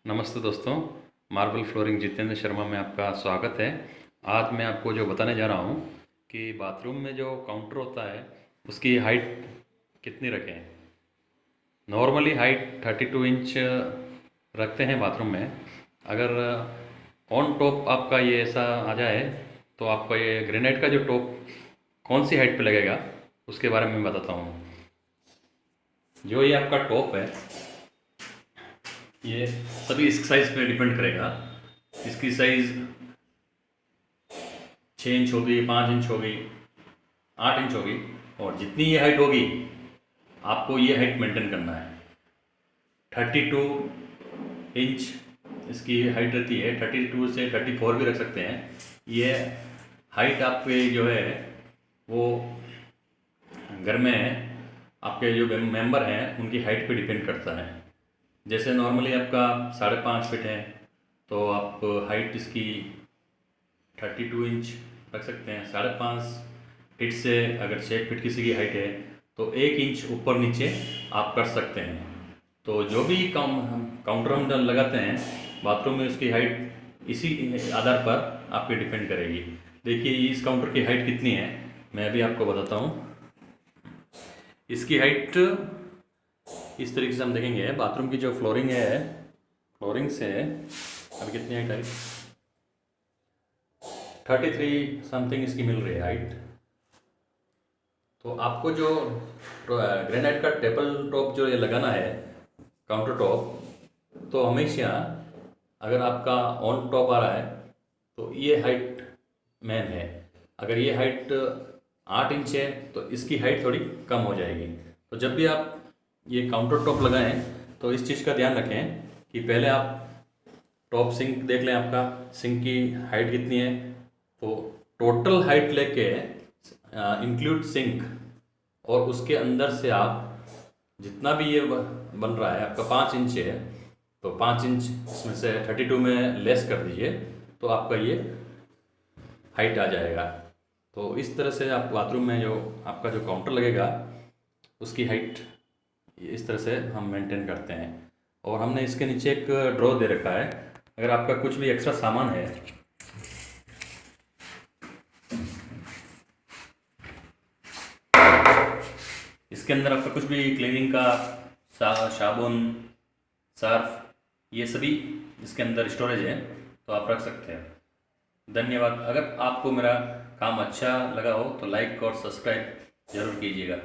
नमस्ते दोस्तों। Marble flooring Jitendra Sharma में आपका स्वागत है। आज मैं आपको जो बताने जा रहा हूँ कि बाथरूम में जो काउंटर होता है उसकी हाइट कितनी रखें। नॉर्मली हाइट 32 इंच रखते हैं बाथरूम में। अगर ऑन टॉप आपका ये ऐसा आ जाए तो आपका ये ग्रेनाइट का जो टॉप कौन सी हाइट पे लगेगा उसके बारे में मैं बताता हूँ। जो ये आपका टॉप है ये सभी इस साइज़ पे डिपेंड करेगा। इसकी साइज़ 6 इंच होगी, 5 इंच होगी, 8 इंच होगी, और जितनी ये हाइट होगी आपको ये हाइट मेंटेन करना है। 32 इंच इसकी हाइट रहती है। 32 से 34 भी रख सकते हैं। ये हाइट आपके जो है वो घर में आपके जो मेंबर हैं उनकी हाइट पे डिपेंड करता है। जैसे नॉर्मली आपका 5.5 फीट है तो आप हाइट इसकी 32 इंच रख सकते हैं। 5.5 फीट से अगर 6 फीट किसी की हाइट है तो 1 इंच ऊपर नीचे आप कर सकते हैं। तो जो भी काउंटर हम लगाते हैं बाथरूम में उसकी हाइट इसी आधार पर आपकी डिपेंड करेगी। देखिए इस काउंटर की हाइट कितनी है मैं अभी आपको बताता हूँ। इसकी हाइट इस तरीके से हम देखेंगे। बाथरूम की जो फ्लोरिंग है, फ्लोरिंग से अभी कितनी हाइट है, 33 समथिंग इसकी मिल रही है हाइट। तो आपको जो ग्रेनाइट का टेबल टॉप जो ये लगाना है काउंटर टॉप, तो हमेशा अगर आपका ऑन टॉप आ रहा है तो ये हाइट मेन है। अगर ये हाइट 8 इंच है तो इसकी हाइट थोड़ी कम हो जाएगी। तो जब भी आप ये काउंटर टॉप लगाएं तो इस चीज़ का ध्यान रखें कि पहले आप टॉप सिंक देख लें, आपका सिंक की हाइट कितनी है। तो टोटल हाइट लेके इंक्लूड सिंक और उसके अंदर से आप जितना भी ये बन रहा है आपका 5 इंच है तो 5 इंच इसमें से 32 में लेस कर दीजिए तो आपका ये हाइट आ जाएगा। तो इस तरह से आप बाथरूम में जो आपका जो काउंटर लगेगा उसकी हाइट इस तरह से हम मेंटेन करते हैं। और हमने इसके नीचे एक ड्रॉ दे रखा है। अगर आपका कुछ भी एक्स्ट्रा सामान है इसके अंदर, आपका कुछ भी क्लीनिंग का साबुन, सर्फ, ये सभी इसके अंदर स्टोरेज है तो आप रख सकते हैं। धन्यवाद। अगर आपको मेरा काम अच्छा लगा हो तो लाइक और सब्सक्राइब जरूर कीजिएगा।